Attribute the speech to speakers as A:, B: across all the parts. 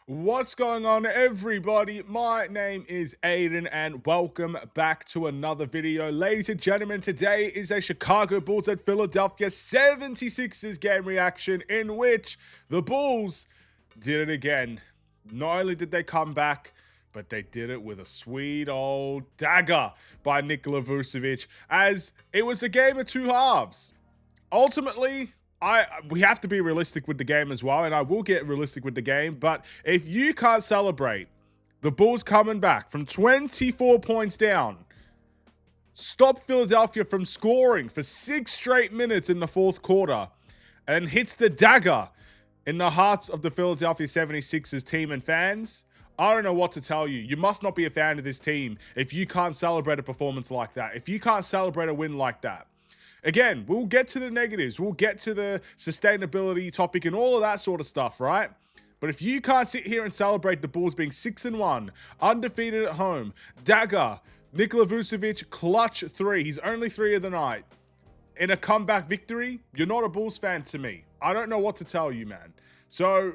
A: What's going on, everybody? My name is Aiden, and welcome back to another video. Ladies and gentlemen, today is a Chicago Bulls at Philadelphia 76ers game reaction in which the Bulls did it again. Not only did they come back, but they did it with a sweet old dagger by Nikola Vucevic, as it was a game of two halves. Ultimately, we have to be realistic with the game as well, and I will get realistic with the game. But if you can't celebrate the Bulls coming back from 24 points down, stop Philadelphia from scoring for 6 straight minutes in the fourth quarter, and hits the dagger in the hearts of the Philadelphia 76ers team and fans, I don't know what to tell you. You must not be a fan of this team if you can't celebrate a performance like that, if you can't celebrate a win like that. Again, we'll get to the negatives. We'll get to the sustainability topic and all of that sort of stuff, right? But if you can't sit here and celebrate the Bulls being 6-1, undefeated at home, dagger, Nikola Vucevic, clutch three, he's only three of the night, in a comeback victory, you're not a Bulls fan to me. I don't know what to tell you, man. So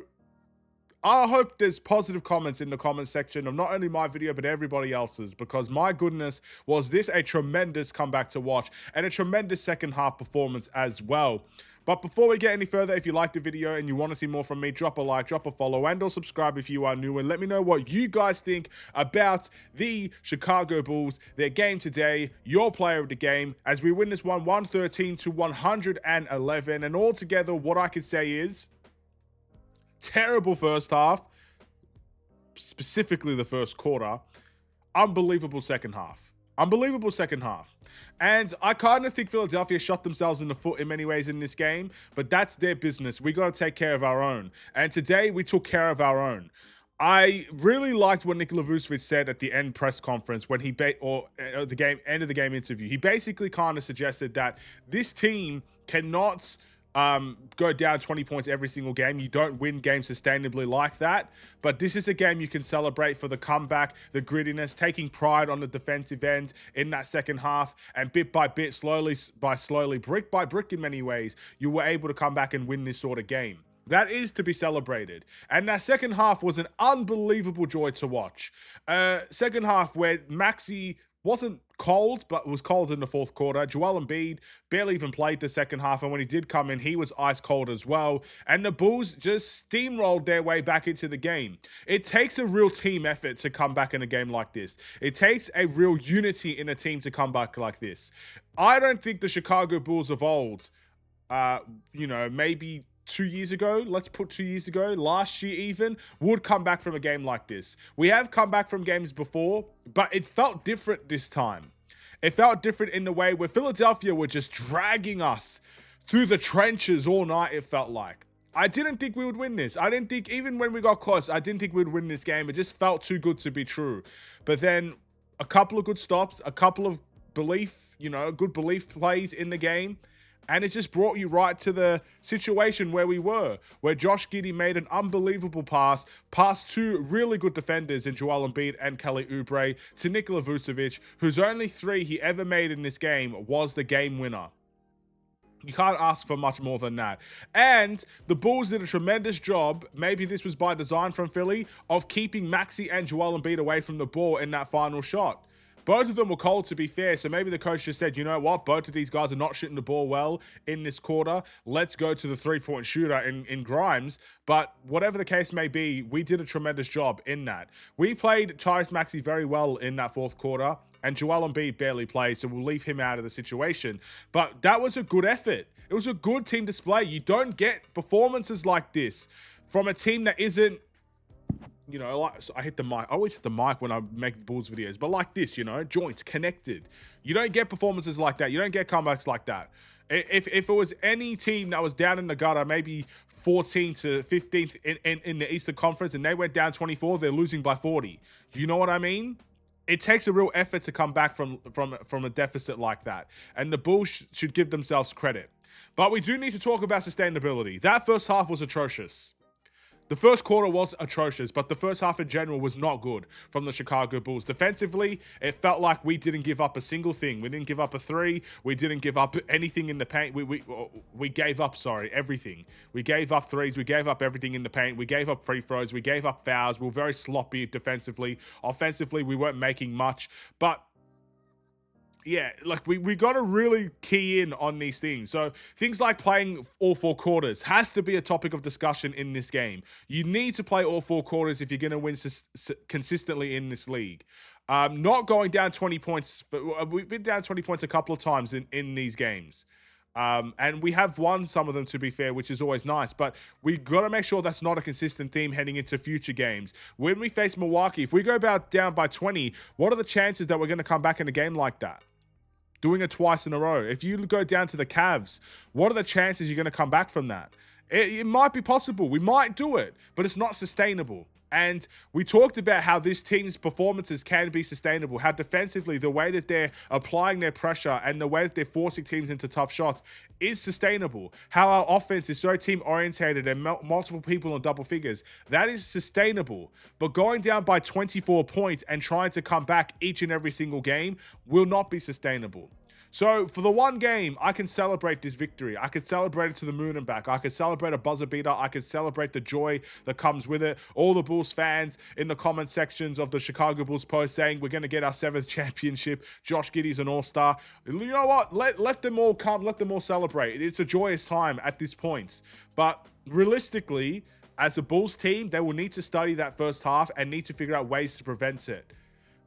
A: I hope there's positive comments in the comment section of not only my video, but everybody else's, because my goodness, was this a tremendous comeback to watch and a tremendous second half performance as well. But before we get any further, if you liked the video and you want to see more from me, drop a like, drop a follow, and or subscribe if you are new, and let me know what you guys think about the Chicago Bulls, their game today, your player of the game, as we win this one 113 to 111. And altogether, what I could say is terrible first half, specifically the first quarter. Unbelievable second half. Unbelievable second half. And I kind of think Philadelphia shot themselves in the foot in many ways in this game, but that's their business. We got to take care of our own. And today we took care of our own. I really liked what Nikola Vucevic said at the end press conference when he end of the game interview. He basically kind of suggested that this team cannot go down 20 points every single game. You don't win games sustainably like that, but this is a game you can celebrate for the comeback, the grittiness, taking pride on the defensive end in that second half, and bit by bit, slowly, brick by brick in many ways, you were able to come back and win this sort of game. That is to be celebrated. And that second half was an unbelievable joy to watch. Second half where Maxey wasn't cold, but was cold in the fourth quarter. Joel Embiid barely even played the second half, and when he did come in, he was ice cold as well. And the Bulls just steamrolled their way back into the game. It takes a real team effort to come back in a game like this. It takes a real unity in a team to come back like this. I don't think the Chicago Bulls of old, maybe 2 years ago, let's put 2 years ago, last year even, would come back from a game like this. We have come back from games before, but it felt different this time. It felt different in the way where Philadelphia were just dragging us through the trenches all night, it felt like. I didn't think we would win this. I didn't think, even when we got close, I didn't think we'd win this game. It just felt too good to be true. But then a couple of good stops, a couple of good belief plays in the game, and it just brought you right to the situation where we were, where Josh Giddey made an unbelievable pass past two really good defenders in Joel Embiid and Kelly Oubre to Nikola Vucevic, whose only three he ever made in this game was the game winner. You can't ask for much more than that. And the Bulls did a tremendous job, maybe this was by design from Philly, of keeping Maxey and Joel Embiid away from the ball in that final shot. Both of them were cold, to be fair, so maybe the coach just said, you know what, both of these guys are not shooting the ball well in this quarter. Let's go to the three-point shooter in Grimes. But whatever the case may be, we did a tremendous job in that. We played Tyrese Maxey very well in that fourth quarter, and Joel Embiid barely played, so we'll leave him out of the situation. But that was a good effort. It was a good team display. You don't get performances like this from a team that isn't, I hit the mic. I always hit the mic when I make Bulls videos, but like this, joints connected. You don't get performances like that. You don't get comebacks like that. If it was any team that was down in the gutter, maybe 14th to 15th in the Eastern Conference, and they went down 24, they're losing by 40. You know what I mean? It takes a real effort to come back from a deficit like that, and the Bulls should give themselves credit. But we do need to talk about sustainability. That first half was atrocious. The first quarter was atrocious, but the first half in general was not good from the Chicago Bulls. Defensively, it felt like we didn't give up a single thing. We didn't give up a three. We didn't give up anything in the paint. We gave up, everything. We gave up threes. We gave up everything in the paint. We gave up free throws. We gave up fouls. We were very sloppy defensively. Offensively, we weren't making much, but yeah, like we got to really key in on these things. So things like playing all four quarters has to be a topic of discussion in this game. You need to play all four quarters if you're going to win consistently in this league. Not going down 20 points. We've been down 20 points a couple of times in these games. And we have won some of them, to be fair, which is always nice. But we got to make sure that's not a consistent theme heading into future games. When we face Milwaukee, if we go down by 20, what are the chances that we're going to come back in a game like that? Doing it twice in a row. If you go down to the Cavs, what are the chances you're going to come back from that? It might be possible. We might do it, but it's not sustainable. And we talked about how this team's performances can be sustainable, how defensively, the way that they're applying their pressure and the way that they're forcing teams into tough shots is sustainable. How our offense is so team-orientated and multiple people in double figures, that is sustainable. But going down by 24 points and trying to come back each and every single game will not be sustainable. So for the one game, I can celebrate this victory. I can celebrate it to the moon and back. I can celebrate a buzzer beater. I can celebrate the joy that comes with it. All the Bulls fans in the comment sections of the Chicago Bulls post saying we're going to get our 7th championship. Josh Giddey's an all-star. You know what? Let them all come. Let them all celebrate. It's a joyous time at this point. But realistically, as a Bulls team, they will need to study that first half and need to figure out ways to prevent it.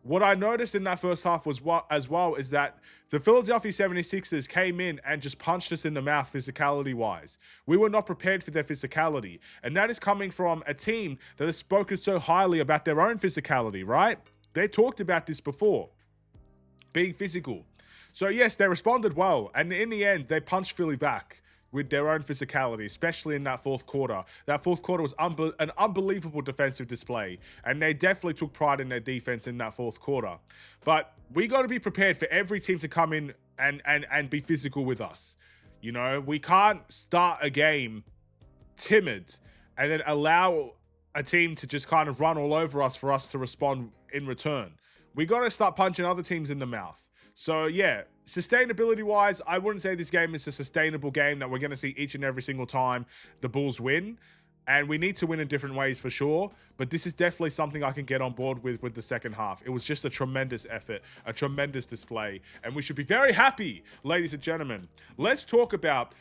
A: What I noticed in that first half was is that the Philadelphia 76ers came in and just punched us in the mouth physicality-wise. We were not prepared for their physicality. And that is coming from a team that has spoken so highly about their own physicality, right? They talked about this before, being physical. So yes, they responded well. And in the end, they punched Philly back with their own physicality, especially in that fourth quarter. That fourth quarter was an unbelievable defensive display, and they definitely took pride in their defense in that fourth quarter. But we got to be prepared for every team to come in and be physical with us. You know, we can't start a game timid and then allow a team to just kind of run all over us for us to respond in return. We got to start punching other teams in the mouth. So yeah, sustainability-wise, I wouldn't say this game is a sustainable game that we're going to see each and every single time the Bulls win. And we need to win in different ways for sure. But this is definitely something I can get on board with the second half. It was just a tremendous effort, a tremendous display. And we should be very happy, ladies and gentlemen. Let's talk about,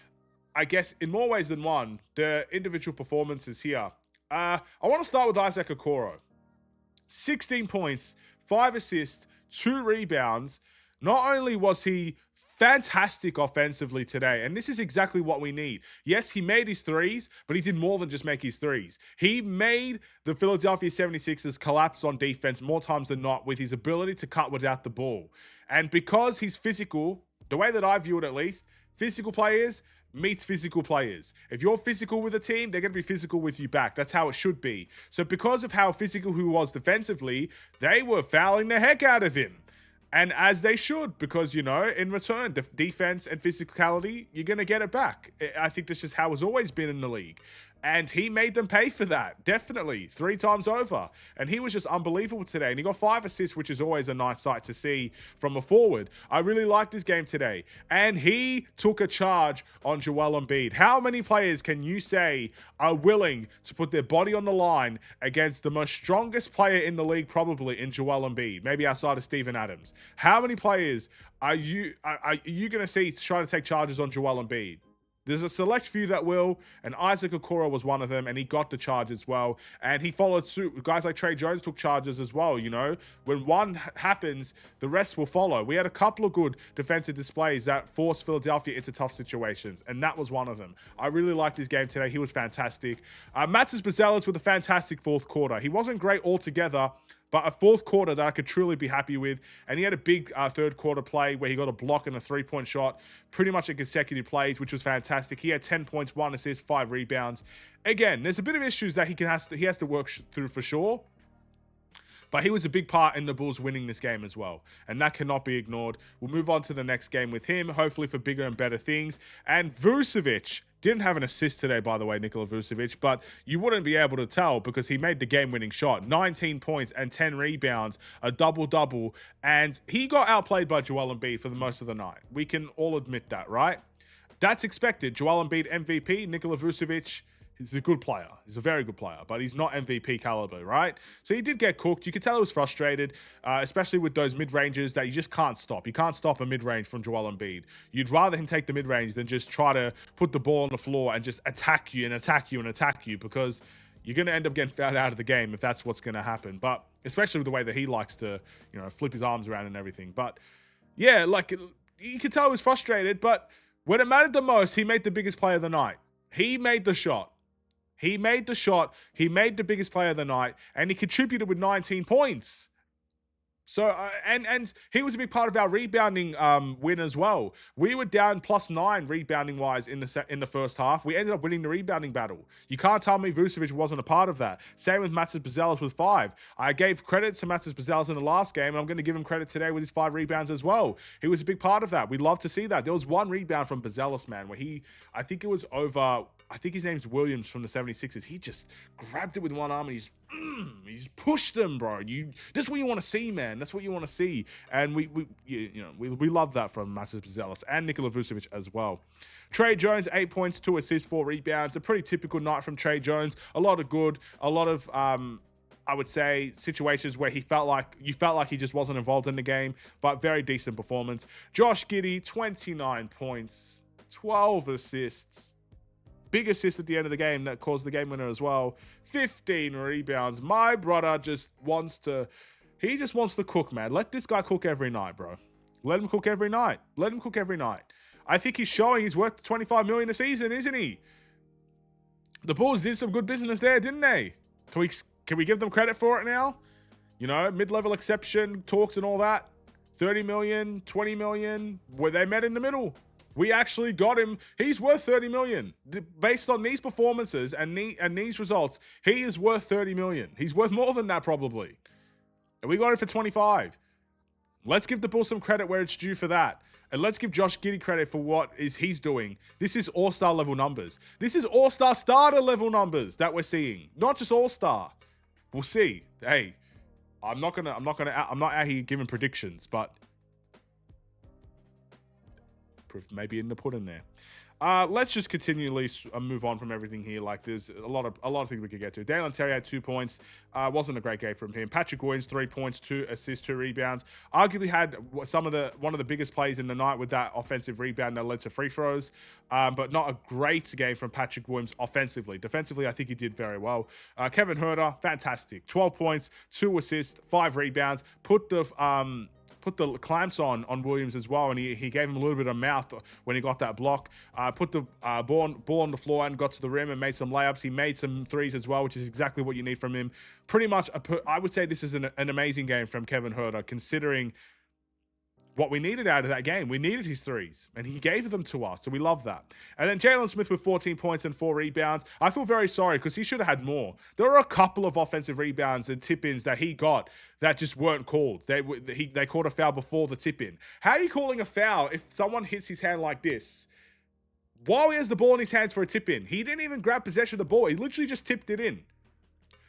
A: I guess, in more ways than one, the individual performances here. I want to start with Isaac Okoro. 16 points, 5 assists, 2 rebounds. Not only was he fantastic offensively today, and this is exactly what we need. Yes, he made his threes, but he did more than just make his threes. He made the Philadelphia 76ers collapse on defense more times than not with his ability to cut without the ball. And because he's physical, the way that I view it at least, physical players meets physical players. If you're physical with a team, they're going to be physical with you back. That's how it should be. So because of how physical he was defensively, they were fouling the heck out of him. And as they should, because, you know, in return, defense and physicality, you're going to get it back. I think that's just how it's always been in the league. And he made them pay for that, definitely, 3 times over. And he was just unbelievable today. And he got 5 assists, which is always a nice sight to see from a forward. I really liked his game today. And he took a charge on Joel Embiid. How many players can you say are willing to put their body on the line against the most strongest player in the league, probably, in Joel Embiid? Maybe outside of Steven Adams. How many players are you going to see trying to take charges on Joel Embiid? There's a select few that will, and Isaac Okoro was one of them, and he got the charge as well. And he followed suit. Guys like Trey Jones took charges as well, you know. When one happens, the rest will follow. We had a couple of good defensive displays that forced Philadelphia into tough situations, and that was one of them. I really liked his game today. He was fantastic. Matas Buzelis with a fantastic fourth quarter. He wasn't great altogether, but a fourth quarter that I could truly be happy with. And he had a big third quarter play where he got a block and a 3-point shot, pretty much in consecutive plays, which was fantastic. He had 10 points, 1 assist, 5 rebounds. Again, there's a bit of issues that he has to work through for sure. But he was a big part in the Bulls winning this game as well. And that cannot be ignored. We'll move on to the next game with him, hopefully for bigger and better things. And Vucevic Didn't have an assist today, by the way, Nikola Vucevic, but you wouldn't be able to tell because he made the game-winning shot. 19 points and 10 rebounds, a double-double, and he got outplayed by Joel Embiid for the most of the night. We can all admit that, right? That's expected. Joel Embiid MVP, Nikola Vucevic, he's a good player. He's a very good player, but he's not MVP caliber, right? So he did get cooked. You could tell he was frustrated, especially with those mid-ranges that you just can't stop. You can't stop a mid-range from Joel Embiid. You'd rather him take the mid-range than just try to put the ball on the floor and just attack you and attack you and attack you, because you're going to end up getting fouled out of the game if that's what's going to happen. But especially with the way that he likes to, flip his arms around and everything. But yeah, like, you could tell he was frustrated, but when it mattered the most, he made the biggest play of the night. He made the shot. He made the shot. He made the biggest play of the night, and he contributed with 19 points. So, and he was a big part of our rebounding win as well. We were down +9 rebounding wise in the first half. We ended up winning the rebounding battle. You can't tell me Vucevic wasn't a part of that. Same with Matas Buzelis with 5. I gave credit to Matas Buzelis in the last game, and I'm going to give him credit today with his 5 rebounds as well. He was a big part of that. We'd love to see that. There was one rebound from Buzelis, man, where I think it was over, I think his name's Williams from the 76ers. He just grabbed it with one arm and he just pushed them, bro. That's what you want to see, man. That's what you want to see. And we love that from Matas Buzelis and Nikola Vucevic as well. Tre Jones, 8 points, 2 assists, 4 rebounds. A pretty typical night from Tre Jones. A lot of good, a lot of I would say situations where you felt like he just wasn't involved in the game, but very decent performance. Josh Giddey, 29 points, 12 assists. Big assist at the end of the game that caused the game winner as well. 15 rebounds. My brother just wants to cook, man. Let this guy cook every night, bro. Let him cook every night. Let him cook every night. I think he's showing he's worth $25 million a season, isn't he? The Bulls did some good business there, didn't they? Can we give them credit for it now? Mid-level exception talks and all that. 30 million, 20 million, where they met in the middle. We actually got him. He's worth 30 million. Based on these performances and these results, he is worth 30 million. He's worth more than that probably. And we got him for 25. Let's give the Bulls some credit where it's due for that. And let's give Josh Giddey credit for what he's doing. This is all-star level numbers. This is all-star starter level numbers that we're seeing. Not just all-star. We'll see. Hey, I'm not out here giving predictions, but maybe in the pudding there. Let's just continually move on from everything here. Like, there's a lot of things we could get to. Dalen Terry had 2 points. Wasn't a great game from him. Patrick Williams, 3 points, 2 assists, 2 rebounds. Arguably had one of the biggest plays in the night with that offensive rebound that led to free throws. But not a great game from Patrick Williams offensively. Defensively, I think he did very well. Kevin Huerter, fantastic. 12 points, 2 assists, 5 rebounds. Put the clamps on Williams as well, and he gave him a little bit of mouth when he got that block. Put the ball on the floor and got to the rim and made some layups. He made some threes as well, which is exactly what you need from him. Pretty much, I would say this is an amazing game from Kevin Huerter, considering what we needed out of that game. We needed his threes, and he gave them to us, so we love that. And then Jalen Smith with 14 points and 4 rebounds. I feel very sorry because he should have had more. There were a couple of offensive rebounds and tip-ins that he got that just weren't called. They called a foul before the tip-in. How are you calling a foul if someone hits his hand like this while he has the ball in his hands for a tip-in? He didn't even grab possession of the ball. He literally just tipped it in.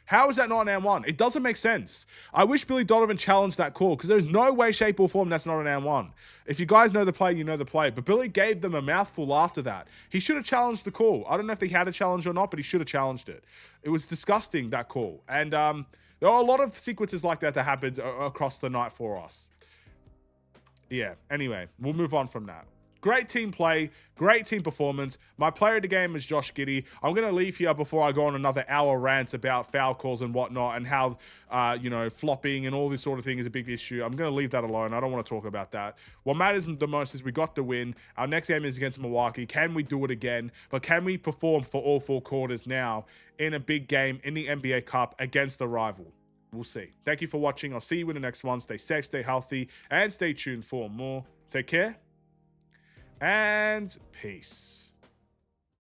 A: How is that not an and one? It doesn't make sense. I wish Billy Donovan challenged that call because there's no way, shape, or form that's not an and one. If you guys know the play, you know the play. But Billy gave them a mouthful after that. He should have challenged the call. I don't know if he had a challenge or not, but he should have challenged it. It was disgusting, that call. And there are a lot of sequences like that happened across the night for us. Yeah, anyway, we'll move on from that. Great team play, great team performance. My player of the game is Josh Giddey. I'm going to leave here before I go on another hour rant about foul calls and whatnot and how, flopping and all this sort of thing is a big issue. I'm going to leave that alone. I don't want to talk about that. What matters the most is we got the win. Our next game is against Milwaukee. Can we do it again? But can we perform for all 4 quarters now in a big game in the NBA Cup against the rival? We'll see. Thank you for watching. I'll see you in the next one. Stay safe, stay healthy, and stay tuned for more. Take care. And peace.